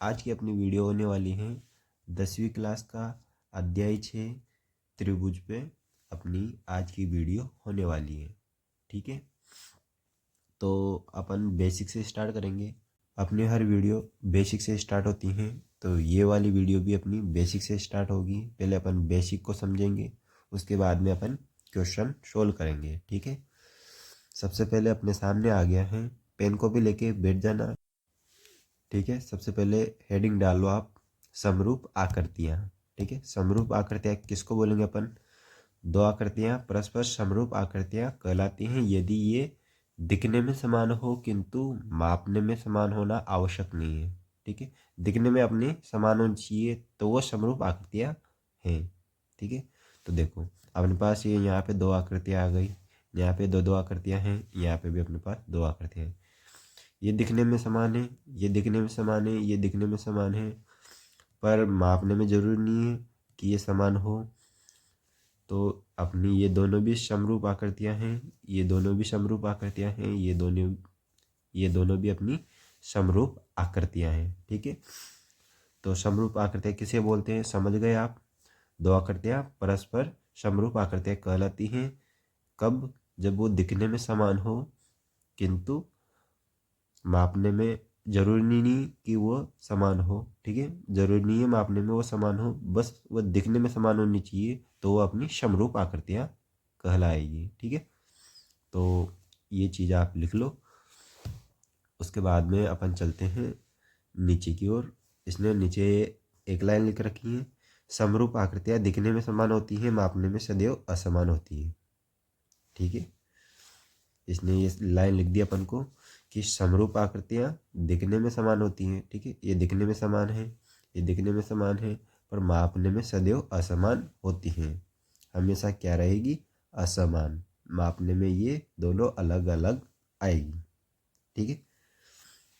आज की अपनी वीडियो होने वाली है 10वीं क्लास का अध्याय 6 त्रिभुज पे अपनी आज की वीडियो होने वाली है। ठीक है, तो अपन बेसिक से स्टार्ट करेंगे। अपनी हर वीडियो बेसिक से स्टार्ट होती हैं, तो ये वाली वीडियो भी अपनी बेसिक से स्टार्ट होगी। पहले अपन बेसिक को समझेंगे, उसके बाद में अपन क्वेश्चन सोल्व करेंगे। ठीक है, सबसे पहले अपने सामने आ गया है, पेन को भी लेके बैठ जाना। ठीक है, सबसे पहले हेडिंग डाल लो आप, समरूप आकृतियाँ। ठीक है, समरूप आकृतियाँ किसको बोलेंगे अपन? दो आकृतियाँ परस्पर समरूप आकृतियाँ कहलाती हैं यदि ये दिखने में समान हो किंतु मापने में समान होना आवश्यक नहीं है। ठीक है, दिखने में अपने समान होनी चाहिए तो वो समरूप आकृतियाँ हैं। ठीक है, तो देखो अपने पास ये यहाँ पे दो आकृतियाँ आ गई, यहाँ पे दो दो आकृतियाँ हैं, यहाँ पे भी अपने पास दो आकृतियाँ हैं। ये दिखने में समान है, ये दिखने में समान है, ये दिखने में समान है, पर मापने में जरूरी नहीं है कि ये समान हो। तो अपनी ये दोनों भी समरूप आकृतियाँ हैं, ये दोनों भी समरूप आकृतियाँ हैं, ये दोनों भी अपनी समरूप आकृतियाँ हैं। ठीक है, तो समरूप आकृतियाँ किसे बोलते हैं समझ गए आप? दो आकृतियाँ परस्पर समरूप आकृतियाँ कहलाती हैं कब? जब वो दिखने में समान हो किंतु मापने में जरूरी नहीं कि वो समान हो। ठीक है, जरूरी नहीं है मापने में वो समान हो, बस वो दिखने में समान होनी चाहिए तो वो अपनी समरूप आकृतियाँ कहलाएगी। ठीक है, तो ये चीज़ आप लिख लो। उसके बाद में अपन चलते हैं नीचे की ओर। इसने नीचे एक लाइन लिख रखी है, समरूप आकृतियाँ दिखने में समान होती हैं, मापने में सदैव असमान होती है। ठीक है, इसने ये लाइन लिख दी अपन को कि समरूप आकृतियाँ दिखने में समान होती हैं। ठीक है, ये दिखने में समान है, ये दिखने में समान है, पर मापने में सदैव असमान होती हैं। हमेशा क्या रहेगी? असमान। मापने में ये दोनों अलग अलग आएगी। ठीक है,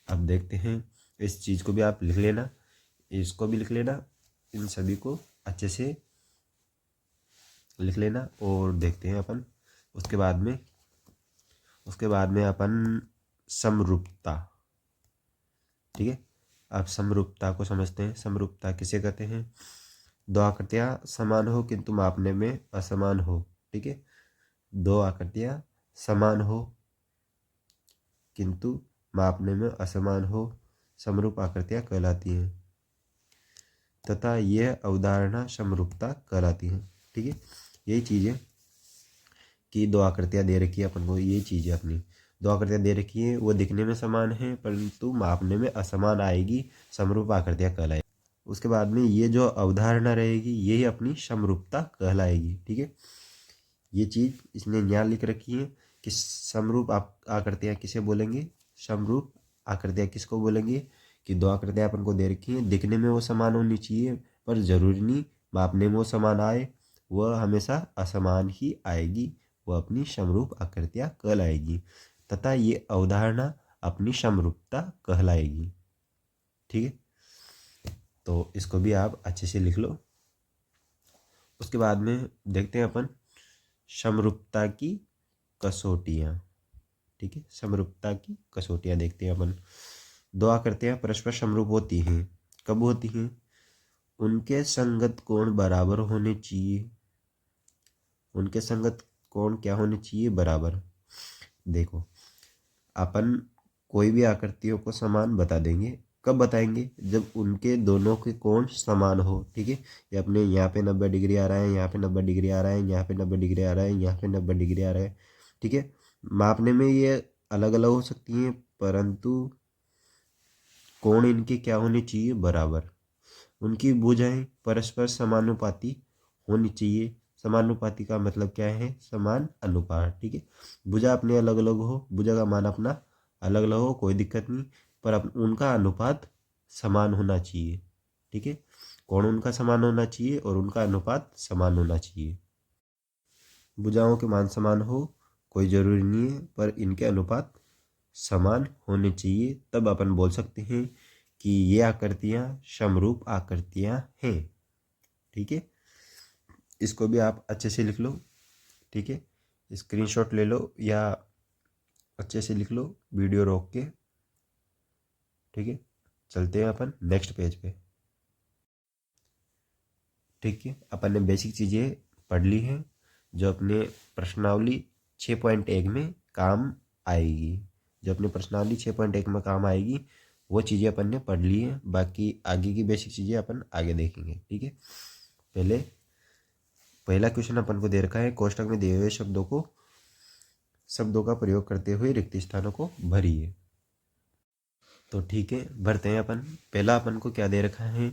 अब देखते हैं, इस चीज़ को भी आप लिख लेना, इसको भी लिख लेना, इन सभी को अच्छे से लिख लेना। और देखते हैं अपन उसके बाद में अपन समरूपता। ठीक है, अब समरूपता को समझते हैं। समरूपता किसे कहते हैं? दो आकृतियाँ समान हो किंतु मापने में असमान हो। ठीक है, दो आकृतियाँ समान हो किंतु मापने में असमान हो, समरूप आकृतियाँ कहलाती हैं तथा यह अवधारणा समरूपता कहलाती है। ठीक है, यही चीज़ है कि दो आकृतियाँ दे रखी है अपन को, ये चीज़ है अपनी। दो आकृतियाँ दे रखी हैं, वो दिखने में समान है परंतु मापने में असमान आएगी, समरूप आकृतियाँ कहलाएगी। उसके बाद में ये जो अवधारणा रहेगी यही अपनी समरूपता कहलाएगी। ठीक है, ये चीज़ इसने यहाँ लिख रखी है कि समरूप आकृतियाँ किसे बोलेंगे? समरूप आकृतियाँ किसको बोलेंगे? कि दो आकृतियाँ अपन को दे रखी हैं, दिखने में वो समान होनी चाहिए पर जरूरी नहीं मापने में वो समान आए, वह हमेशा असमान ही आएगी, वह अपनी समरूप आकृतियाँ कहलाएगी तथा ये अवधारणा अपनी समरूपता कहलाएगी। ठीक है, तो इसको भी आप अच्छे से लिख लो। उसके बाद में देखते हैं अपन समरूपता की कसौटियाँ। ठीक है, समरूपता की कसौटियाँ देखते हैं अपन। दो आकृतियाँ परस्पर समरूप होती हैं, कब होती हैं? उनके संगत कोण बराबर होने चाहिए। उनके संगत कोण क्या होने चाहिए? बराबर। देखो अपन कोई भी आकृतियों को समान बता देंगे, कब बताएंगे? जब उनके दोनों के कोण समान हो। ठीक है, ये अपने यहाँ पे 90 डिग्री आ रहा है, यहाँ पे 90 डिग्री आ रहा है, यहाँ पे 90 डिग्री आ रहा है, यहाँ पे 90 डिग्री आ रहा है। ठीक है, मापने में ये अलग अलग हो सकती हैं परंतु कोण इनके क्या होने चाहिए? बराबर। उनकी भुजाएं परस्पर समानुपाती होनी चाहिए। समानुपाती का मतलब क्या है? समान अनुपात। ठीक है, भुजा अपने अलग अलग हो, भुजा का मान अपना अलग अलग हो, कोई दिक्कत नहीं, पर उनका अनुपात समान होना चाहिए। ठीक है, कोण उनका समान होना चाहिए और उनका अनुपात समान होना चाहिए। भुजाओं के मान समान हो कोई जरूरी नहीं है, पर इनके अनुपात समान होने चाहिए, तब अपन बोल सकते हैं कि ये आकृतियाँ समरूप आकृतियाँ हैं। ठीक है, इसको भी आप अच्छे से लिख लो। ठीक है, स्क्रीनशॉट ले लो या अच्छे से लिख लो वीडियो रोक के। ठीक है, चलते हैं अपन नेक्स्ट पेज पे। ठीक है, अपन ने बेसिक चीज़ें पढ़ ली हैं जो अपने प्रश्नावली 6.1 में काम आएगी। जो अपने प्रश्नावली 6.1 में काम आएगी वो चीज़ें अपन ने पढ़ ली हैं। बाकी आगे की बेसिक चीज़ें अपन आगे देखेंगे। ठीक है, पहला क्वेश्चन अपन को दे रखा है, कोष्टक में दिए हुए शब्दों का प्रयोग करते हुए रिक्त स्थानों को भरिए। तो ठीक है, भरते हैं अपन। पहला अपन को क्या दे रखा है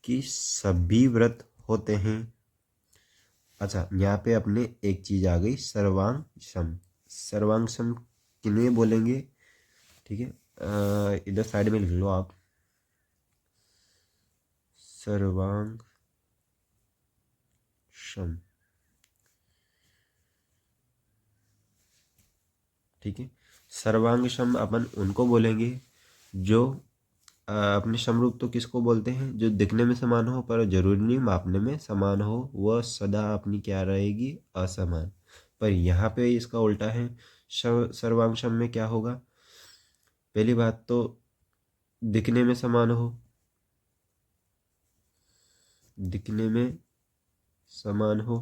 कि सभी व्रत होते हैं। अच्छा, यहाँ पे अपने एक चीज आ गई, सर्वांग सम। सर्वांग सम किन्हें बोलेंगे? ठीक है, इधर साइड में लिख लो आप, सर्वांग सम। ठीक है, सर्वांग सम अपन उनको बोलेंगे जो अपने समरूप तो किसको बोलते हैं? जो दिखने में समान हो पर जरूरी नहीं मापने में समान हो, वह सदा अपनी क्या रहेगी? असमान। पर यहाँ पे इसका उल्टा है, सर्वांशम में क्या होगा? पहली बात तो दिखने में समान हो, दिखने में समान हो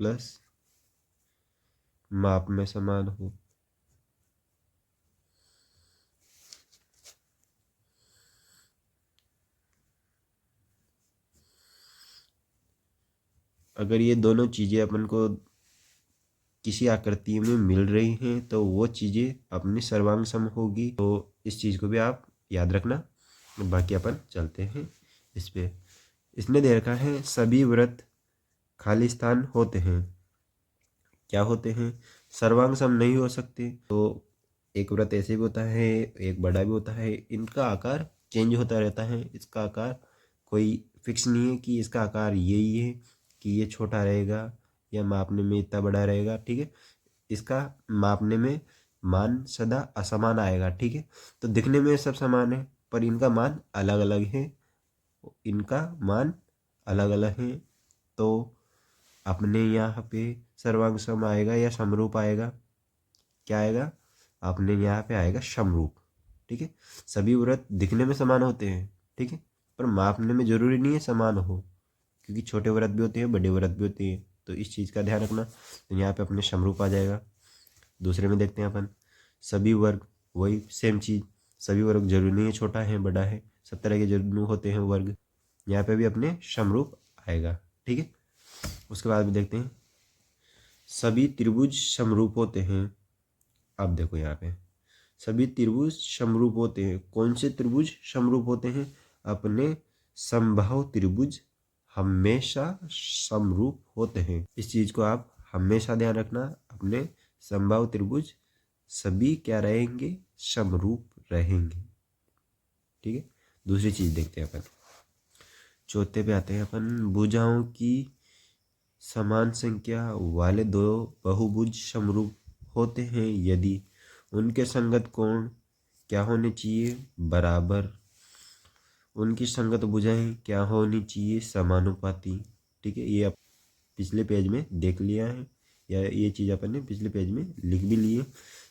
प्लस माप में समान हो। अगर ये दोनों चीजें अपन को किसी आकृति में मिल रही हैं तो वो चीजें अपनी सर्वांग सम होगी। तो इस चीज को भी आप याद रखना। बाकी अपन चलते हैं इस पे। इसने दे रखा है सभी व्रत खाली स्थान होते हैं। क्या होते हैं? सर्वांग सम नहीं हो सकते। तो एक व्रत ऐसे भी होता है, एक बड़ा भी होता है, इनका आकार चेंज होता रहता है। इसका आकार कोई फिक्स नहीं है कि इसका आकार यही है कि ये छोटा रहेगा या मापने में इतना बड़ा रहेगा। ठीक है, इसका मापने में मान सदा असमान आएगा। ठीक है, तो दिखने में सब समान है पर इनका मान अलग अलग है, इनका मान अलग अलग है। तो अपने यहाँ पे सर्वांग सम आएगा या समरूप आएगा? क्या आएगा? अपने यहाँ पे आएगा समरूप। ठीक है, सभी व्रत दिखने में समान होते हैं, ठीक है, पर मापने में जरूरी नहीं है समान हो, क्योंकि छोटे व्रत भी होते हैं, बड़े व्रत भी होते हैं। तो इस चीज़ का ध्यान रखना। तो यहाँ पे अपने समरूप आ जाएगा। दूसरे में देखते हैं अपन, सभी वर्ग, वही सेम चीज़। सभी वर्ग जरूरी नहीं है छोटा है बड़ा है, सब तरह के जरूर होते हैं वर्ग। यहाँ पे भी अपने समरूप आएगा। ठीक है, उसके बाद भी देखते हैं, सभी त्रिभुज समरूप होते हैं। अब देखो यहाँ पे सभी त्रिभुज समरूप होते हैं। कौन से त्रिभुज समरूप होते हैं? अपने समबाहु त्रिभुज हमेशा समरूप होते हैं। इस चीज को आप हमेशा ध्यान रखना। अपने समबाहु त्रिभुज सभी क्या रहेंगे? समरूप रहेंगे। ठीक है, दूसरी चीज देखते हैं अपन। चौथे पे आते हैं अपन, भुजाओं की समान संख्या वाले दो बहुभुज समरूप होते हैं यदि उनके संगत कोण क्या होने चाहिए? बराबर। उनकी संगत भुजाएं क्या होनी चाहिए? समानुपाती। ठीक है, ये आप पिछले पेज में देख लिया है, या ये चीज़ अपन ने पिछले पेज में लिख भी ली है।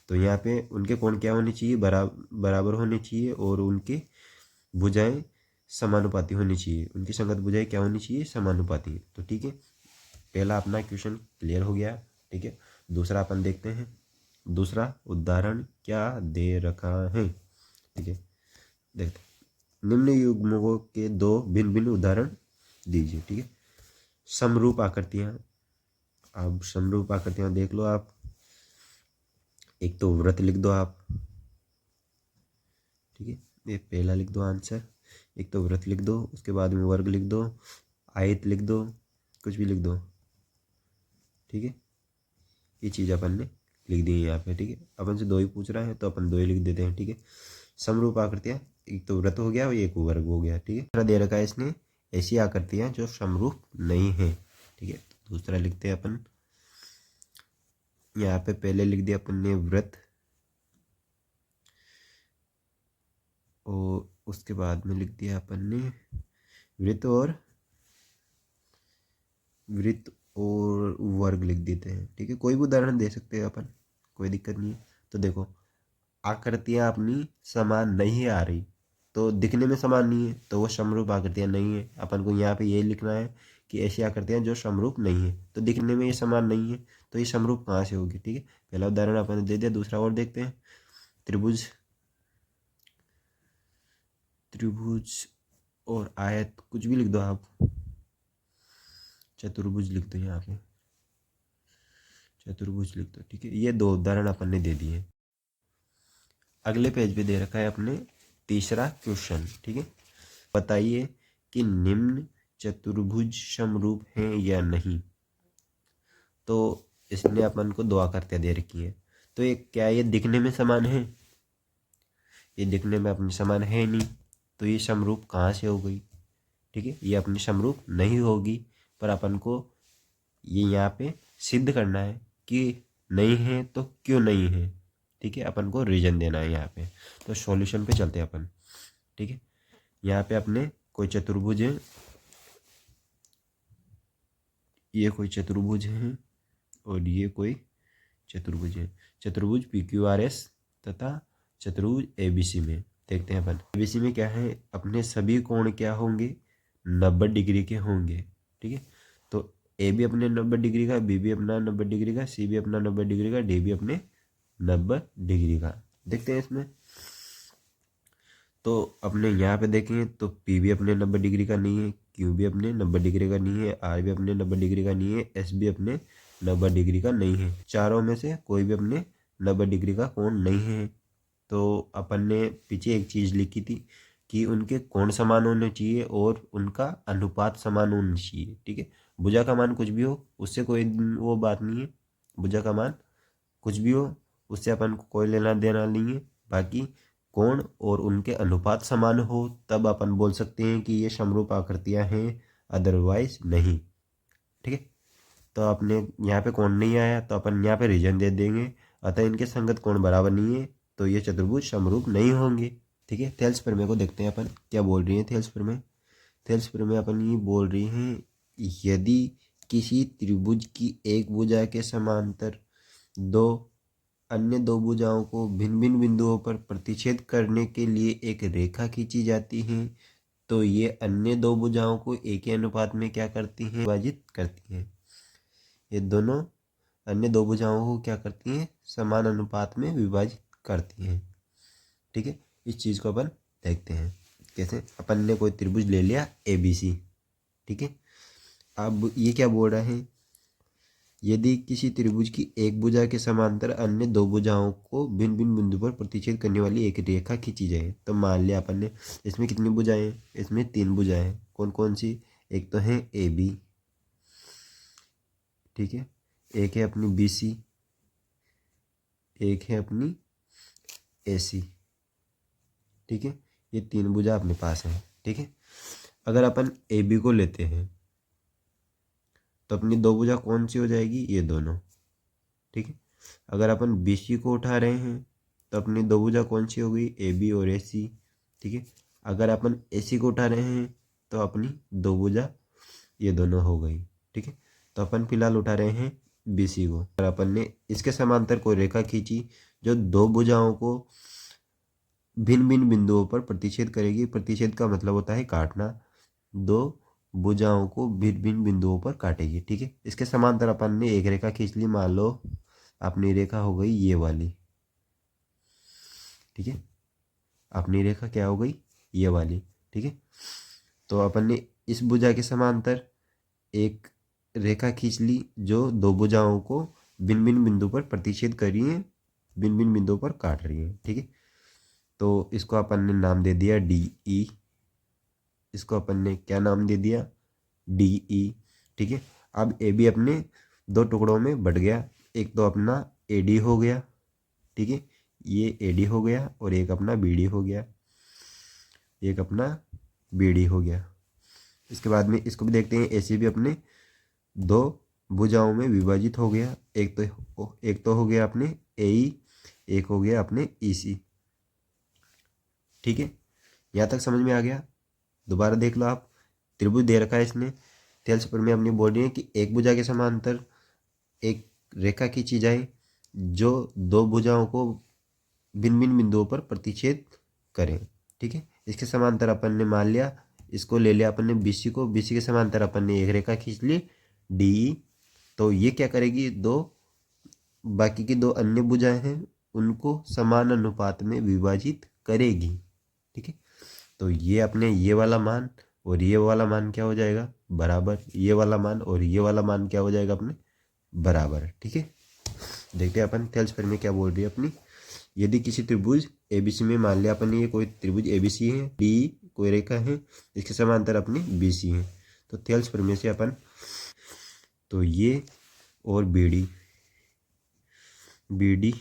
तो यहाँ पे उनके कोण क्या होने चाहिए? बराबर होने चाहिए, और उनके भुजाएं समानुपाती होनी चाहिए। उनकी संगत भुजाएं क्या होनी चाहिए? समानुपाती। तो ठीक है, पहला अपना क्वेश्चन क्लियर हो गया। ठीक है, दूसरा अपन देखते हैं। दूसरा उदाहरण क्या दे रखा है? ठीक है, देखते हैं। निम्न युग्मकों के दो भिन्न भिन्न उदाहरण दीजिए। ठीक है, समरूप आकृतियां। अब समरूप आकृतियां देख लो आप। एक तो वृत्त लिख दो आप। ठीक है, ये पहला लिख दो आंसर। एक तो वृत्त लिख दो, उसके बाद में वर्ग लिख दो, आयत लिख दो, कुछ भी लिख दो। ठीक है, ये चीज़ अपन ने लिख दी है यहाँ पे। ठीक है, अपन से दो ही पूछ रहा है तो अपन दो ही लिख देते हैं। ठीक है, समरूप आकृतियां, एक तो वृत्त हो गया और एक वर्ग हो गया। ठीक है, दूसरा दे रखा है इसने ऐसी आकृतियां जो समरूप नहीं है। ठीक है, तो दूसरा लिखते हैं अपन। यहाँ पे पहले लिख दिया अपन ने वृत्त, और उसके बाद में लिख दिया अपन ने वृत्त और वर्ग लिख देते हैं। ठीक है, कोई भी उदाहरण दे सकते हैं अपन, कोई दिक्कत नहीं है। तो देखो आकृतियाँ अपनी समान नहीं आ रही, तो दिखने में समान नहीं है तो वो समरूप आकृतियाँ नहीं है। अपन को यहाँ पे ये लिखना है कि ऐसी आकृतियाँ जो समरूप नहीं है, तो दिखने में ये समान नहीं है तो ये समरूप कहाँ से होगी। ठीक है, पहला उदाहरण अपन ने दे दिया, दूसरा और देखते हैं। त्रिभुज, त्रिभुज और आयत, कुछ भी लिख दो आप, चतुर्भुज लिख दो, यहाँ पे चतुर्भुज लिख दो। ठीक है, ये दो उदाहरण अपन ने दे दिए। अगले पेज पे दे रखा है अपने तीसरा क्वेश्चन। ठीक है, बताइए कि निम्न चतुर्भुज समरूप हैं या नहीं। तो इसने अपन को दो आकृतियाँ दे रखी है, तो ये क्या ये दिखने में समान है? ये दिखने में अपनी समान है नहीं, तो ये समरूप कहाँ से हो गई। ठीक है, ये अपनी समरूप नहीं होगी, पर अपन को ये यहाँ पे सिद्ध करना है कि नहीं है तो क्यों नहीं है। ठीक है, अपन को रीजन देना है यहाँ पे। तो सॉल्यूशन पे चलते हैं अपन। ठीक है, यहाँ पे अपने कोई चतुर्भुज है, ये कोई चतुर्भुज है और ये कोई चतुर्भुज है। चतुर्भुज PQRS तथा चतुर्भुज ABC में देखते हैं अपन। ABC में क्या है, अपने सभी कोण क्या होंगे, 90 डिग्री के होंगे। ठीक है, तो A भी अपने 90 डिग्री का, B भी अपना 90 डिग्री का, C भी अपना 90 डिग्री का, D भी अपने 90 डिग्री का। देखते हैं इसमें, तो अपने यहाँ पे देखें तो P भी अपने 90 डिग्री का नहीं है, Q भी अपने 90 डिग्री का नहीं है, R भी अपने 90 डिग्री का नहीं है, S भी अपने 90 डिग्री का नहीं है। चारों में से कोई भी अपने 90 डिग्री का कोण नहीं है। तो अपन ने पीछे एक चीज़ लिखी थी कि उनके कोण समान होने चाहिए और उनका अनुपात समान होना चाहिए। ठीक है, भुजा का मान कुछ भी हो उससे कोई वो बात नहीं है, भुजा का मान कुछ भी हो उससे अपन को कोई लेना देना नहीं है। बाकी कोण और उनके अनुपात समान हो तब अपन बोल सकते हैं कि ये समरूप आकृतियाँ हैं, अदरवाइज नहीं। ठीक है, तो अपने यहाँ पे कोण नहीं आया तो अपन यहाँ पे रीजन दे देंगे, अतः इनके संगत कोण बराबर नहीं है तो ये चतुर्भुज समरूप नहीं होंगे। ठीक है, थेल्स प्रमेय को देखते हैं अपन क्या बोल रही है। थेल्स प्रमेय, थेल्स प्रमेय अपन ये बोल रही हैं, यदि किसी त्रिभुज की एक भुजा के समांतर दो अन्य दो भुजाओं को भिन्न भिन्न बिंदुओं पर प्रतिच्छेद करने के लिए एक रेखा खींची जाती है, तो ये अन्य दो भुजाओं को एक ही अनुपात में क्या करती हैं, विभाजित करती हैं। ये दोनों अन्य दो भुजाओं को क्या करती हैं, समान अनुपात में विभाजित करती हैं। ठीक है, इस चीज़ को अपन देखते हैं कैसे। अपन ने कोई त्रिभुज ले लिया ABC। ठीक है, अब ये क्या बोल रहा है, यदि किसी त्रिभुज की एक भुजा के समांतर अन्य दो भुजाओं को भिन्न भिन्न बिंदु पर प्रतिच्छेद करने वाली एक रेखा खींची जाए, तो मान लिया अपन ने इसमें कितनी भुजाएं हैं, इसमें 3 भुजाएं हैं। कौन कौन सी, एक तो है AB, ठीक है, एक है अपनी BC, एक है अपनी AC। ठीक है, ये 3 भुजा अपने पास है। ठीक है, अगर अपन AB को लेते हैं तो अपनी दो भुजा कौन सी हो जाएगी, ये दोनों। ठीक है, अगर अपन BC को उठा रहे हैं तो अपनी दो भुजा कौन सी हो गई, AB और AC। ठीक है, अगर अपन AC को उठा रहे हैं तो अपनी दो भुजा ये दोनों हो गई। ठीक है, तो अपन फिलहाल उठा रहे हैं BC को, और अपन ने इसके समांतर कोई रेखा खींची जो दो भुजाओं को भिन्न भिन्न बिंदुओं पर प्रतिच्छेद करेगी। प्रतिच्छेद का मतलब होता है काटना, दो भुजाओं को भिन्न भिन्न बिंदुओं पर काटेगी। ठीक है, इसके समांतर अपन ने एक रेखा खींच ली, मान लो अपनी रेखा हो गई ये वाली। ठीक है, अपनी रेखा क्या हो गई, ये वाली। ठीक है, तो अपन ने इस भुजा के समांतर एक रेखा खींच ली जो दो भुजाओं को भिन्न भिन्न बिंदु पर प्रतिच्छेद कर रही है, भिन्न भिन्न बिंदुओं पर काट रही है। ठीक है, तो इसको अपन ने नाम दे दिया DE। इसको अपन ने क्या नाम दे दिया, DE। ठीक है, अब AB अपने दो टुकड़ों में बट गया, एक तो अपना AD हो गया। ठीक है, ये AD हो गया और एक अपना BD हो गया, एक अपना BD हो गया। इसके बाद में इसको भी देखते हैं, AC भी अपने दो भुजाओं में विभाजित हो गया, एक तो हो गया अपने AE, एक हो गया अपने EC। ठीक है, यहाँ तक समझ में आ गया। दोबारा देख लो आप, त्रिभुज दे रखा है इसने, थेल्स प्रमेय अपनी बोल रही है कि एक भुजा के समांतर एक रेखा खींची जाए जो दो भुजाओं को भिन्न भिन्न बिंदुओं पर प्रतिच्छेद करें। ठीक है, इसके समांतर अपन ने मान लिया, इसको ले लिया अपन ने BC को, BC के समांतर अपन ने एक रेखा खींच ली DE। तो ये क्या करेगी, बाकी की दो अन्य भुजाएं हैं उनको समान अनुपात में विभाजित करेगी। ठीक है, तो ये अपने ये वाला मान और ये वाला मान क्या हो जाएगा, बराबर। ये वाला मान और ये वाला मान क्या हो जाएगा अपने, बराबर। ठीक है, देखते हैं अपन थेल्स प्रमेय क्या बोल रही है अपनी। यदि किसी त्रिभुज ABC में, मान लिया अपन ये कोई त्रिभुज ABC है, DE कोई रेखा है, इसके समांतर अपनी BC है, तो थेल्स प्रमेय से अपन, तो ये और BD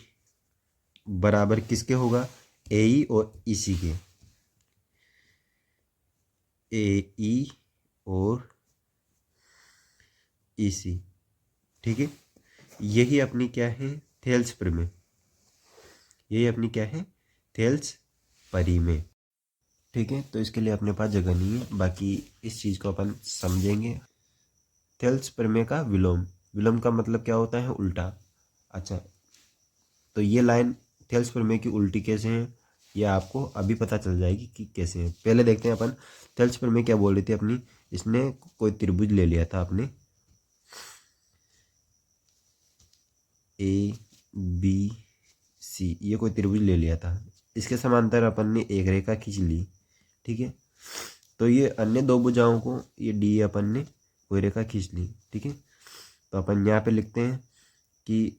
बराबर किसके होगा, AE और EC के, AE और EC। ठीक है, यही अपनी क्या है, थेल्स प्रमेय, यही अपनी क्या है, थेल्स परिमेय। ठीक है, तो इसके लिए अपने पास जगह नहीं है, बाकी इस चीज़ को अपन समझेंगे। थेल्स प्रमेय का विलोम, विलोम का मतलब क्या होता है, उल्टा। अच्छा, तो ये लाइन थेल्स प्रमेय की उल्टी कैसे है, ये आपको अभी पता चल जाएगी कि कैसे है। पहले देखते हैं अपन थेल्स प्रमेय क्या बोल रही थी अपनी। इसने कोई त्रिभुज ले लिया था आपने, ABC, ये कोई त्रिभुज ले लिया था, इसके समांतर अपन ने एक रेखा खींच ली। ठीक है, तो ये अन्य दो भुजाओं को, ये डी अपन ने कोई रेखा खींच ली। ठीक है, तो अपन यहाँ पे लिखते हैं कि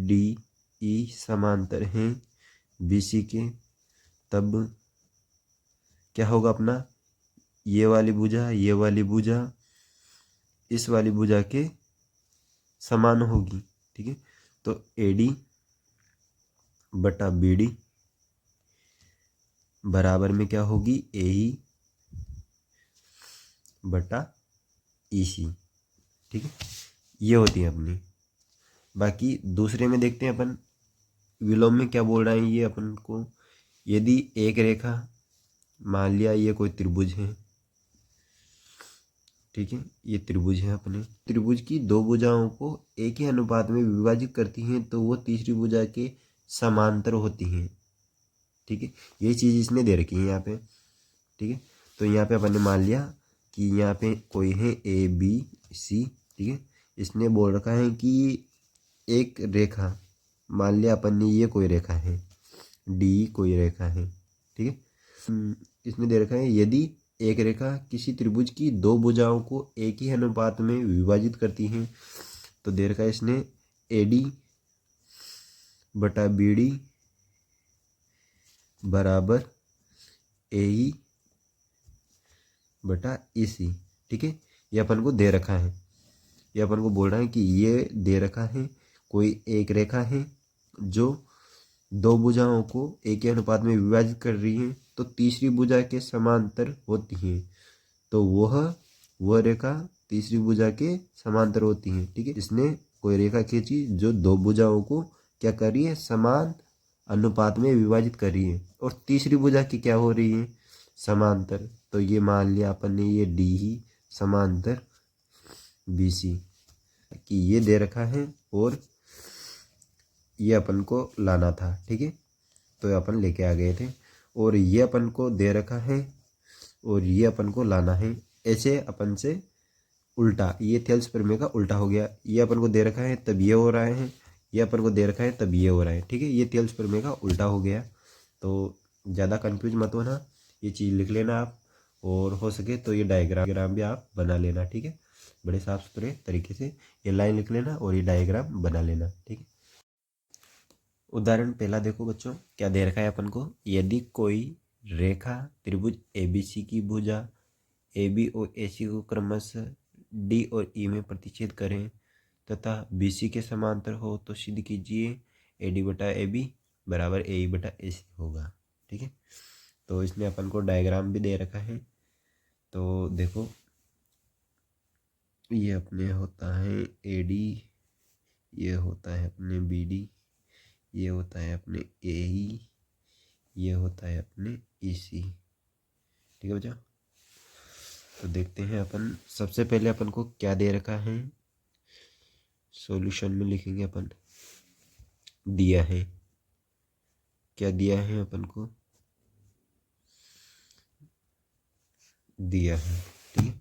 DE समांतर हैं BC के, तब क्या होगा अपना, ये वाली भुजा, ये वाली भुजा इस वाली भुजा के समान होगी। ठीक है, तो AD बटा BD बराबर में क्या होगी, AE बटा EC। ठीक है, ये होती है अपनी। बाकी दूसरे में देखते हैं अपन, विलोम में क्या बोल रहा है ये अपन को। यदि एक रेखा, मान लिया ये कोई त्रिभुज है, ठीक है, ये त्रिभुज है अपने, त्रिभुज की दो भुजाओं को एक ही अनुपात में विभाजित करती हैं तो वो तीसरी भुजा के समांतर होती हैं। ठीक है, ये चीज़ इसने दे रखी है यहाँ पे। ठीक है, तो यहाँ पे अपन ने मान लिया कि यहाँ पे कोई है ABC। ठीक है, इसने बोल रखा है कि एक रेखा, मान लिया अपन ने ये कोई रेखा है, D कोई रेखा है। ठीक है, इसमें दे रखा है यदि एक रेखा किसी त्रिभुज की दो भुजाओं को एक ही अनुपात में विभाजित करती हैं, तो दे रखा है इसने AD बटा BD बराबर AE बटा EC। ठीक है, ये अपन को दे रखा है, ये अपन को बोल रहा है कि ये दे रखा है कोई एक रेखा है जो दो भुजाओं को एक ही अनुपात में विभाजित कर रही है तो तीसरी भुजा के समांतर होती है, तो वह रेखा तीसरी भुजा के समांतर होती है। ठीक है, इसने कोई रेखा खींची जो दो भुजाओं को क्या कर रही है, समान अनुपात में विभाजित कर रही है, और तीसरी भुजा की क्या हो रही है, समांतर। तो ये मान लिया अपन ने ये D ही समांतर BC कि ये दे रखा है और ये अपन को लाना था। ठीक है, तो अपन लेके आ गए थे, और ये अपन को दे रखा है और ये अपन को लाना है। ऐसे अपन से उल्टा, ये थेल्स प्रमेय का उल्टा हो गया, ये अपन को दे रखा है तब ये हो रहा है, ये अपन को दे रखा है तब ये हो रहा है। ठीक है, ये थेल्स प्रमेय का उल्टा हो गया। तो ज़्यादा कंफ्यूज मत होना, ये चीज़ लिख लेना आप, और हो सके तो ये डायग्राम भी आप बना लेना। ठीक है, बड़े साफ सुथरे तरीके से ये लाइन लिख लेना और ये डायग्राम बना लेना। ठीक है, उदाहरण पहला देखो बच्चों, क्या दे रखा है अपन को। यदि कोई रेखा त्रिभुज ABC की भुजा AB और AC को क्रमशः D और E में प्रतिच्छेद करें तथा BC के समांतर हो तो सिद्ध कीजिए AD बटा AB बराबर AE बटा AC होगा। ठीक है, तो इसने अपन को डायग्राम भी दे रखा है। तो देखो, ये अपने होता है AD, ये होता है अपने BD, ये होता है अपने AE, ये होता है अपने EC। ठीक है बच्चा, तो देखते हैं अपन। सबसे पहले अपन को क्या दे रखा है, सॉल्यूशन में लिखेंगे अपन दिया है। क्या दिया है अपन को? दिया है, ठीक है।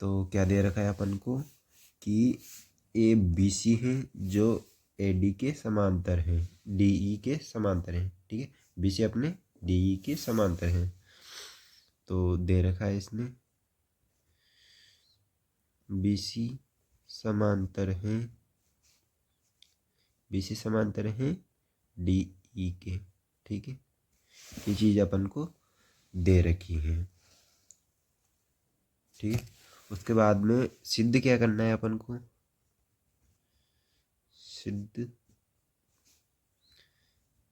तो क्या दे रखा है अपन को कि ए बी सी है जो ए डी के समांतर है, डी ई के समांतर है, ठीक है। बी सी अपने डी ई के समांतर है। तो दे रखा है इसने बी सी समांतर है, बी सी समांतर है डी ई के, ठीक है। ये चीज़ अपन को दे रखी है, ठीक है। उसके बाद में सिद्ध क्या करना है अपन को? सिद्ध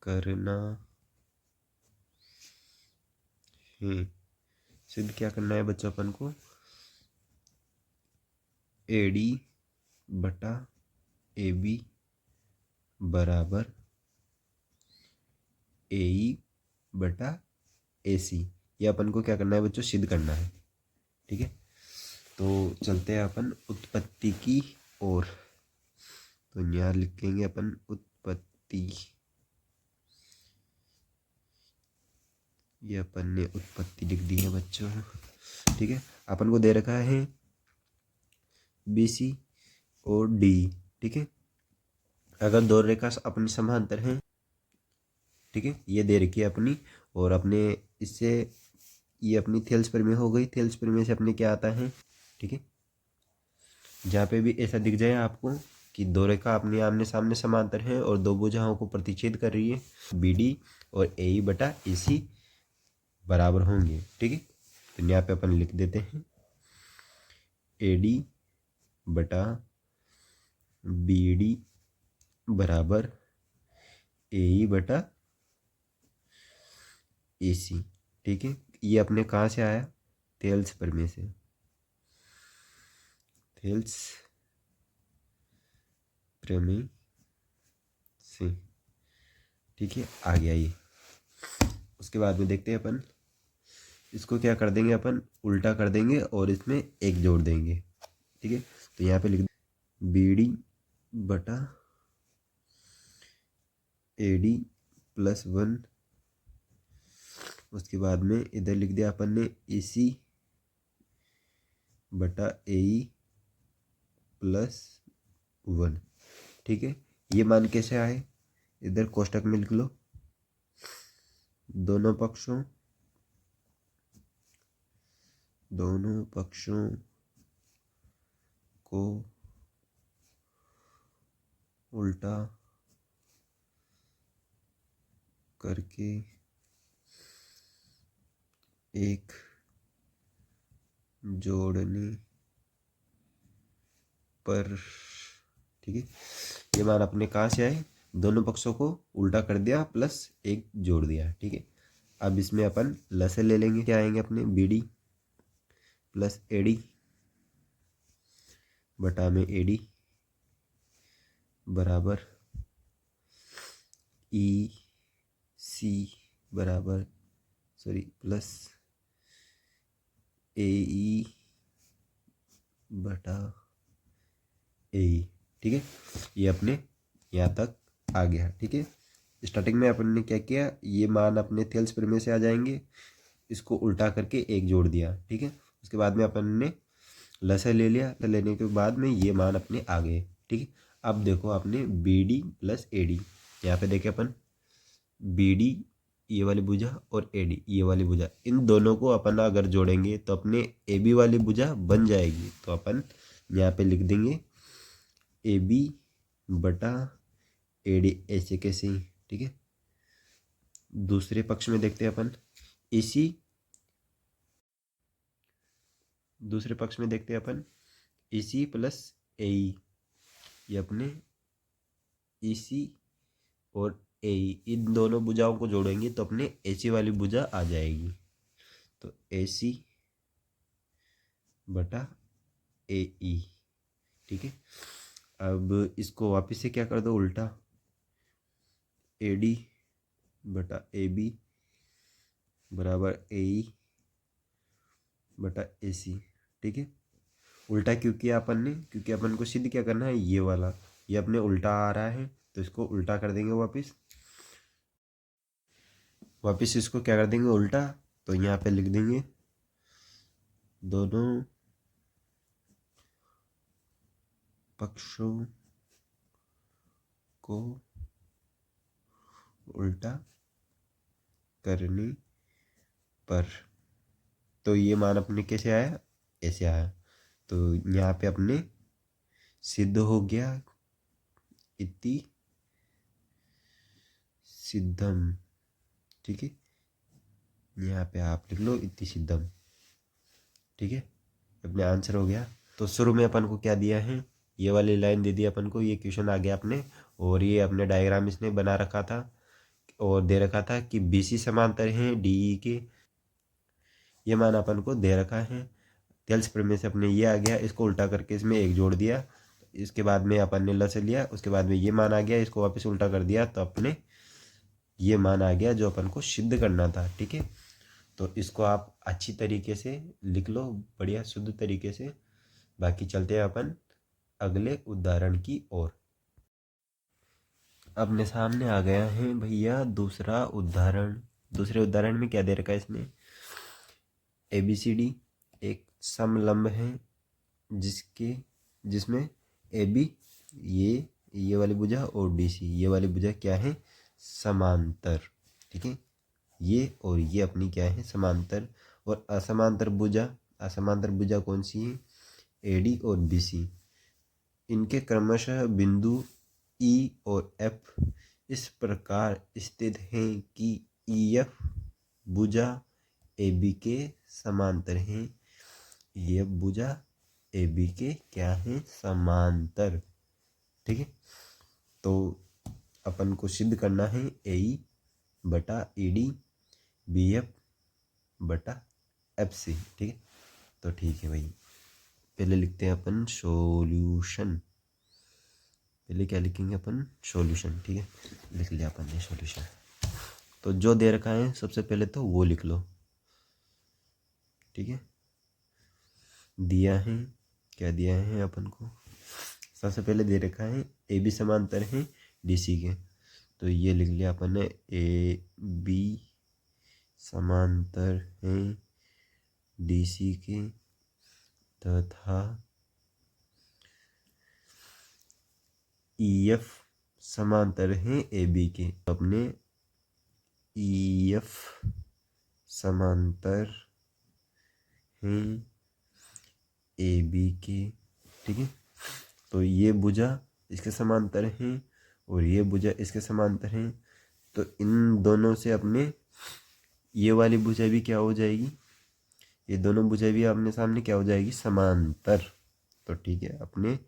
करना है, सिद्ध क्या करना है बच्चों अपन को? ए डी बटा ए बी बराबर ए ई बटा ए सी। ये अपन को क्या करना है बच्चों? सिद्ध करना है, ठीक है। तो चलते हैं अपन उत्पत्ति की ओर। तो यहाँ लिखेंगे अपन उत्पत्ति। ये अपन ने उत्पत्ति लिख दी है बच्चों, ठीक है। अपन को दे रखा है बी सी और डी, ठीक है। अगर दो रेखा अपनी समांतर हैं, ठीक है, ये दे रखी है अपनी, और अपने इससे ये अपनी थेल्स प्रमेय हो गई। थेल्स प्रमेय से अपने क्या आता है, ठीक है। जहाँ पे भी ऐसा दिख जाए आपको कि दो रेखा अपने आमने सामने समांतर है और दो भुजाओं को प्रतिच्छेद कर रही है, बी डी और ए ई बटा ए सी बराबर होंगे, ठीक है। तो यहाँ पे अपन लिख देते हैं ए डी बटा बी डी बराबर ए ई बटा ए सी, ठीक है। ये अपने कहाँ से आया? थेल्स प्रमेय से, थेल्स प्रमेय से, ठीक है। आ गया ये। उसके बाद में देखते हैं अपन इसको क्या कर देंगे, अपन उल्टा कर देंगे और इसमें एक जोड़ देंगे, ठीक है। तो यहाँ पे लिख बी डी बटा ए डी प्लस 1। उसके बाद में इधर लिख दिया अपन ने ए सी बटा ए ई प्लस 1, ठीक है। ये मान कैसे आए? इधर कोष्टक में लिख लो, दोनों पक्षों को उल्टा करके एक जोड़ने पर, ठीक है। ये मान अपने कहाँ से आए? दोनों पक्षों को उल्टा कर दिया प्लस एक जोड़ दिया, ठीक है। अब इसमें अपन लसे ले लेंगे। क्या आएंगे अपने? B D plus A D बटा में ए डी बराबर ई सी बराबर प्लस ए ई बटा ए, ठीक है। ये अपने यहाँ तक आ गया, ठीक है। स्टार्टिंग में अपन ने क्या किया, ये मान अपने थेल्स प्रमेय से आ जाएंगे, इसको उल्टा करके एक जोड़ दिया, ठीक है। उसके बाद में अपन ने लसा ले लिया, तो लेने के बाद में ये मान अपने आ गए, ठीक है। अब देखो आपने B D plus A D, यहाँ पे देखे अपन बी डी ये वाली भुजा और ए डी ये वाली भुजा, इन दोनों को अपन अगर जोड़ेंगे तो अपने ए बी वाली भुजा बन जाएगी। तो अपन यहाँ पे लिख देंगे ए बी बटा ए डी, ऐसे कैसे ही, ठीक है। दूसरे पक्ष में देखते हैं अपन इसी, दूसरे पक्ष में देखते हैं अपन इसी प्लस ए ई, ये अपने इसी और ए इन दोनों भुजाओं को जोड़ेंगे तो अपने एसी वाली भुजा आ जाएगी। तो एसी बटा ए ई, ठीक है। अब इसको वापस से क्या कर दो, उल्टा, ए डी बटा ए बी बराबर ए ई बटा ए सी, ठीक है। उल्टा क्यों किया अपन ने? क्योंकि अपन को सिद्ध क्या करना है, ये वाला, ये अपने उल्टा आ रहा है तो इसको उल्टा कर देंगे वापस इसको क्या कर देंगे उल्टा। तो यहाँ पे लिख देंगे दोनों पक्षों को उल्टा करने पर। तो ये मान अपने कैसे आया, ऐसे आया। तो यहाँ पे अपने सिद्ध हो गया इति सिद्धम। ठीक है, यहाँ पे आप लिख लो इति सिद्धम। ठीक है, अपने आंसर हो गया। तो शुरू में अपन को क्या दिया है, ये वाली लाइन दे दी अपन को, ये क्वेश्चन आ गया अपने, और ये अपने डायग्राम इसने बना रखा था और दे रखा था कि BC समांतर हैं DE के, ये मान अपन को दे रखा है। थेल्स प्रमेय से अपने ये आ गया, इसको उल्टा करके इसमें एक जोड़ दिया, इसके बाद में अपन ने लसे लिया, उसके बाद में ये मान आ गया, इसको वापस उल्टा कर दिया तो अपने ये मान आ गया जो अपन को सिद्ध करना था। ठीक है, तो इसको आप अच्छी तरीके से लिख लो, बढ़िया शुद्ध तरीके से। बाकी चलते हैं अपन अगले उदाहरण की ओर। अपने सामने आ गया है भैया दूसरा उदाहरण। दूसरे उदाहरण में क्या दे रखा है इसने, ABCD एक समलंब है जिसमें AB ये वाली भुजा और DC ये वाली भुजा क्या है, समांतर। ठीक है, ये और ये अपनी क्या है, समांतर। और असमांतर भुजा कौन सी है, AD और BC। इनके क्रमशः बिंदु E और F इस प्रकार स्थित हैं कि EF भुजा AB के समांतर हैं। EF भुजा AB के क्या है, समांतर। ठीक है, तो अपन को सिद्ध करना है AE बटा ED BF बटा FC। ठीक है, तो ठीक है भाई, पहले लिखते हैं अपन सॉल्यूशन। पहले क्या लिखेंगे अपन, सॉल्यूशन। ठीक है, लिख लिया अपन ने सॉल्यूशन। तो जो दे रखा है सबसे पहले तो वो लिख लो। ठीक है, दिया है, क्या दिया है अपन को, सबसे पहले दे रखा है AB समांतर है DC के, तो ये लिख लिया अपन ने AB समांतर है DC के तथा EF समांतर है AB के। अपने EF समांतर हैं AB के। ठीक है, तो ये भुजा इसके समांतर हैं और ये भुजा इसके समांतर हैं, तो इन दोनों से अपने ये वाली भुजा भी क्या हो जाएगी, ये दोनों भुजा भी अपने सामने क्या हो जाएगी, समांतर। तो ठीक है, अपने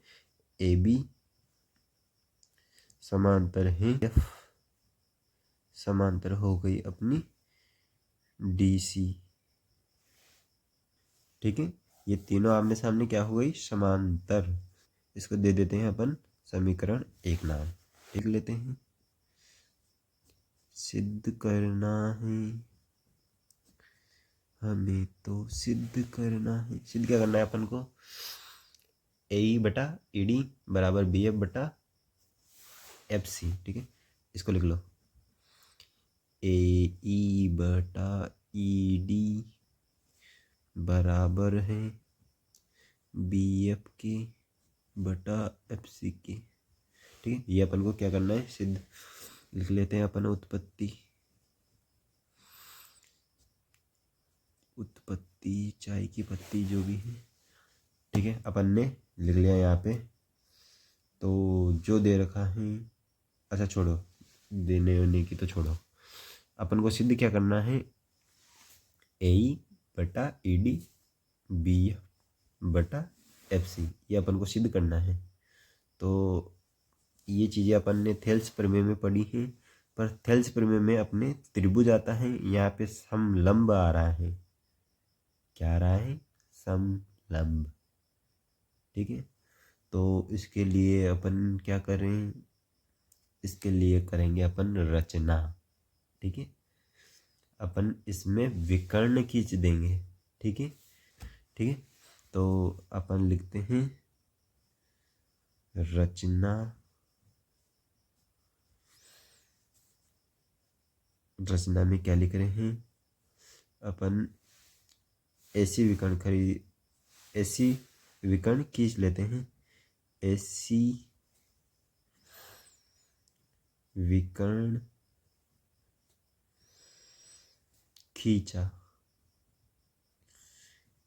AB समांतर है, F समांतर हो गई अपनी DC। ठीक है, ये तीनों आमने सामने क्या हो गई, समांतर। इसको दे देते हैं अपन समीकरण 1 नाम। लिख लेते हैं, सिद्ध करना है हमें, तो सिद्ध करना है, सिद्ध क्या करना है अपन को, AE बटा ED बराबर BF बटा FC। ठीक है, इसको लिख लो, AE बटा ED बराबर है BF के बटा FC के। ठीक है, ये अपन को क्या करना है, सिद्ध। लिख लेते हैं अपन उत्पत्ति चाय की पत्ती जो भी है। ठीक है, अपन ने लिख लिया यहाँ पे। तो जो दे रखा है, अच्छा छोड़ो, देने होने की तो छोड़ो, अपन को सिद्ध क्या करना है, AE बटा ED BF बटा FC, ये अपन को सिद्ध करना है। तो ये चीज़ें अपन ने थेल्स प्रमेय में पढ़ी हैं, पर थेल्स प्रमेय में अपने त्रिभुज आता है, यहाँ पे समलंब आ रहा है। क्या आ रहा है, समलंब। ठीक है, तो इसके लिए अपन क्या करें, इसके लिए करेंगे अपन रचना। ठीक है, अपन इसमें विकर्ण खींच देंगे। ठीक है, ठीक है, तो अपन लिखते हैं रचना रचना में क्या लिख रहे हैं अपन, ऐसी विकर्ण खींच लेते हैं। ऐसी विकर्ण खींचा,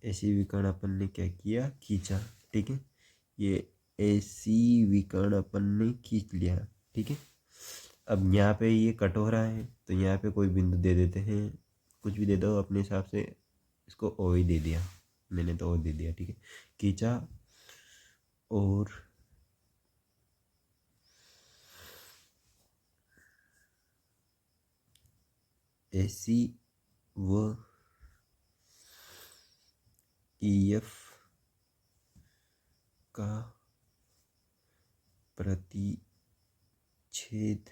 ऐसी विकर्ण अपन ने क्या किया, खींचा। ठीक है, ये ऐसी विकर्ण अपन ने खींच लिया। ठीक है, अब यहाँ पे ये कट हो रहा है तो यहाँ पे कोई बिंदु दे देते हैं, कुछ भी दे दो अपने हिसाब से। इसको ओ ही दे दिया, मैंने तो ओ दे दिया। ठीक है, खींचा और ऐसी व ईएफ का प्रतिच्छेद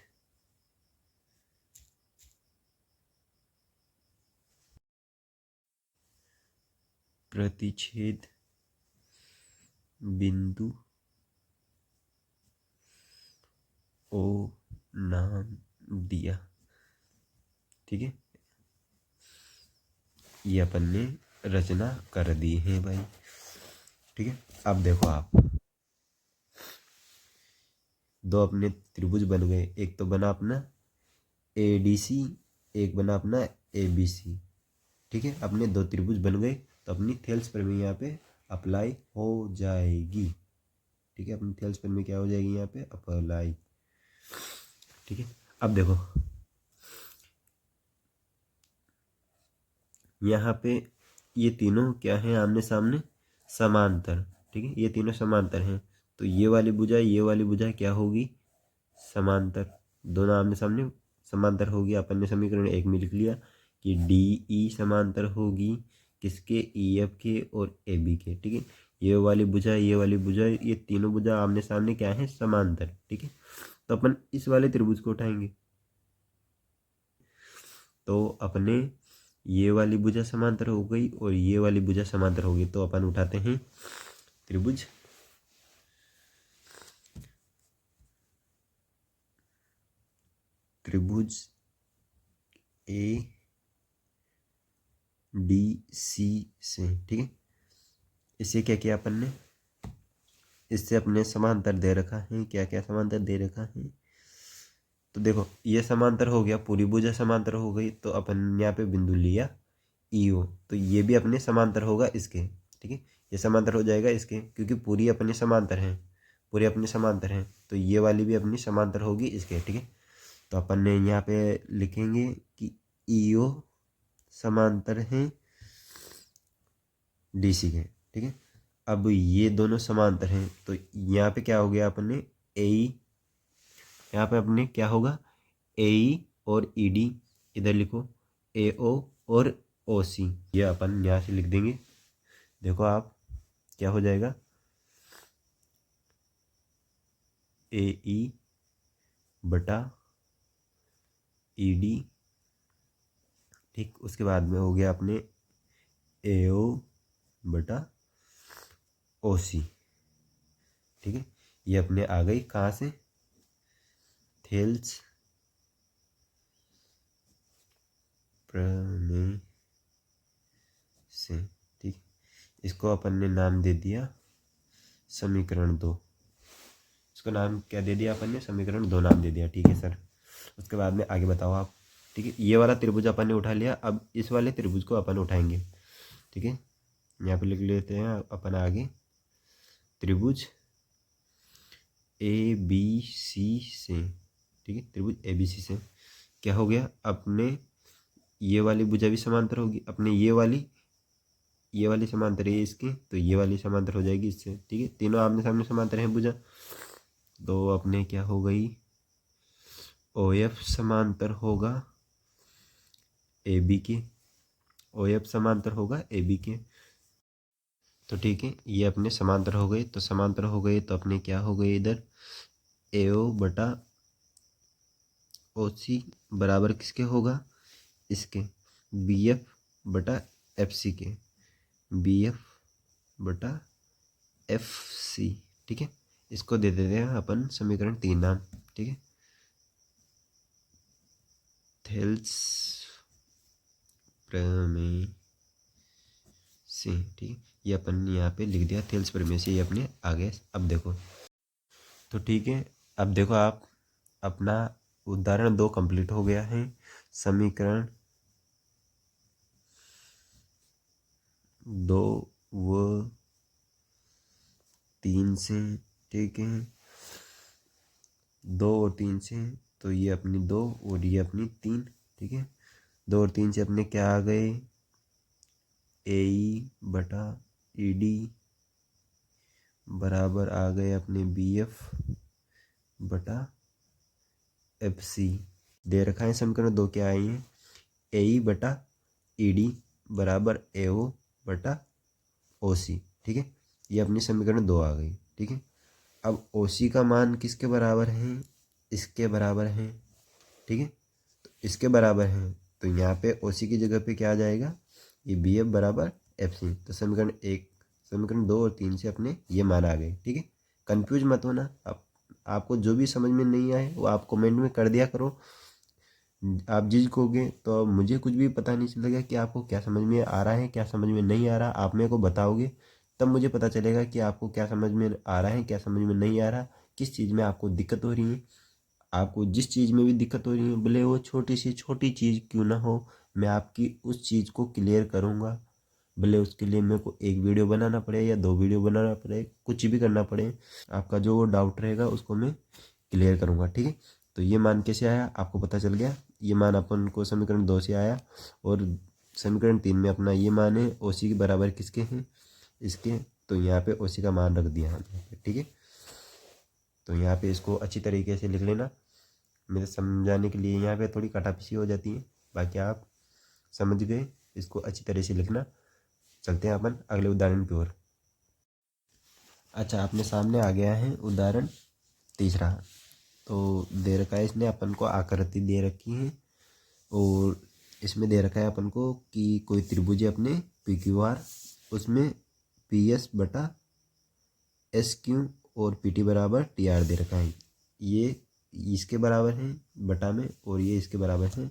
बिंदु ओ नाम दिया। ठीक है, ये अपन ने रचना कर दी है भाई। ठीक है, अब देखो आप, दो अपने त्रिभुज बन गए, एक तो बना अपना ADC, एक बना अपना ABC। ठीक है, अपने दो त्रिभुज बन गए तो अपनी थेल्स प्रमेय यहाँ पे अप्लाई हो जाएगी। ठीक है, अपनी थेल्स प्रमेय क्या हो जाएगी यहाँ पे, अप्लाई। ठीक है, अब देखो यहाँ पे ये तीनों क्या है, आमने सामने समांतर। ठीक है, ये तीनों समांतर हैं तो ये वाली भुजा क्या होगी, समांतर। दोनों आमने सामने समांतर होगी। अपन ने समीकरण 1 में लिख लिया कि DE समांतर होगी किसके, EF के और AB के। ठीक है, ये वाली भुजा ये तीनों भुजा आमने सामने क्या है, समांतर। ठीक है, तो अपन इस वाले त्रिभुज को उठाएंगे तो अपने ये वाली भुजा समांतर हो गई और ये वाली भुजा समांतर हो गई। तो अपन उठाते हैं त्रिभुज ADC से। ठीक है, इसे क्या किया अपन ने, इससे अपने समांतर दे रखा है। क्या क्या समांतर दे रखा है, तो देखो ये समांतर हो गया, पूरी भुजा समांतर हो गई तो अपन यहाँ पे बिंदु लिया EO, तो ये भी अपने समांतर होगा इसके। ठीक है, ये समांतर हो जाएगा इसके क्योंकि पूरी अपने समांतर हैं, पूरे अपने समांतर हैं तो ये वाली भी अपनी समांतर होगी इसके। ठीक है, तो अपन ने यहाँ पे लिखेंगे कि EO समांतर हैं DC के। ठीक है, अब ये दोनों समांतर हैं तो यहाँ पे क्या हो गया, अपने AE, यहाँ पे अपने क्या होगा, AE और ED इधर लिखो, AO और OC, ये अपन यहाँ से लिख देंगे। देखो आप क्या हो जाएगा, AE बटा ED। ठीक, उसके बाद में हो गया अपने AO बटा OC। ठीक है, ये अपने आ गई कहाँ से, थेल्स प्रमेय से। ठीक, इसको अपन ने नाम दे दिया समीकरण 2। इसको नाम क्या दे दिया अपन ने, समीकरण 2 नाम दे दिया। ठीक है सर, उसके बाद में आगे बताओ आप। ठीक है, ये वाला त्रिभुज अपन ने उठा लिया, अब इस वाले त्रिभुज को अपन उठाएंगे। ठीक है, यहाँ पे लिख लेते हैं अपन आगे, त्रिभुज ABC से। ठीक है, त्रिभुज ABC से क्या हो गया, अपने ये वाली भुजा भी समांतर होगी, अपने ये वाली समांतर है इसके तो ये वाली समांतर हो जाएगी इससे। ठीक है, तीनों आमने सामने समांतर हैं भुजा, तो अपने क्या हो गई, OF समांतर होगा AB के, OF समांतर होगा AB के। तो ठीक है, ये अपने समांतर हो गए, तो समांतर हो गए तो अपने क्या हो गए, इधर AO बटा OC बराबर किसके होगा, इसके BF बटा FC के, BF बटा FC। ठीक है, इसको दे देते हैं अपन समीकरण 3 नाम। ठीक है, थेल्स प्रमेय से, ठीक, ये अपन ने यहाँ पे लिख दिया थेल्स प्रमेय से, ये अपने आगे। अब देखो तो ठीक है, अब देखो आप अपना उदाहरण 2 कंप्लीट हो गया है। समीकरण 2 व 3 से, ठीक है, 2 और 3 से, तो ये अपनी 2 और ये अपनी 3, ठीक है। 2 और 3 से अपने क्या आ गए, AE बटा ED बराबर आ गए अपने BF बटा FC। दे रखा है समीकरण 2 क्या आई है, AE बटा ED बराबर AO बटा OC, ठीक है। ये अपनी समीकरण 2 आ गई, ठीक है। अब OC का मान किसके बराबर है, इसके बराबर है, ठीक है। तो इसके बराबर है, तो यहाँ पे OC की जगह पे क्या आ जाएगा, ये BF बराबर FC। तो समीकरण 1, समीकरण 2 और 3 से अपने ये मान आ गए, ठीक है। कंफ्यूज मत होना, आपको जो भी समझ में नहीं आए वो आप कमेंट में कर दिया करो। आप जिस कहोगे तो मुझे कुछ भी पता नहीं चलेगा कि आपको क्या समझ में आ रहा है, क्या समझ में नहीं आ रहा। आप मेरे को बताओगे तब मुझे पता चलेगा कि आपको क्या समझ में आ रहा है, क्या समझ में नहीं आ रहा, किस चीज़ में आपको दिक्कत हो रही है। आपको जिस चीज़ में भी दिक्कत हो रही है, भले वो छोटी सी छोटी चीज़ क्यों ना हो, मैं आपकी उस चीज़ को क्लियर करूँगा। भले उसके लिए मेरे को 1 वीडियो बनाना पड़े या 2 वीडियो बनाना पड़े, कुछ भी करना पड़े, आपका जो डाउट रहेगा उसको मैं क्लियर करूँगा, ठीक है। तो ये मान कैसे आया आपको पता चल गया। ये मान अपन को समीकरण 2 से आया, और समीकरण 3 में अपना ये मान है OC के बराबर किसके हैं, इसके। तो यहाँ पे OC का मान रख दिया हमने, ठीक है। तो यहाँ पे इसको अच्छी तरीके से लिख लेना, मेरे समझाने के लिए यहाँ पे थोड़ी कटापिसी हो जाती है, बाकी आप समझ गए। इसको अच्छी तरह से लिखना। चलते हैं अपन अगले उदाहरण की ओर। अच्छा, अपने सामने आ गया है उदाहरण तीसरा। तो दे रखा है इसने अपन को आकृति दे रखी है, और इसमें दे रखा है अपन को कि कोई त्रिभुज है अपने PQR, उसमें PS बटा SQ और PT बराबर TR दे रखा है। ये इसके बराबर है बटा में, और ये इसके बराबर है।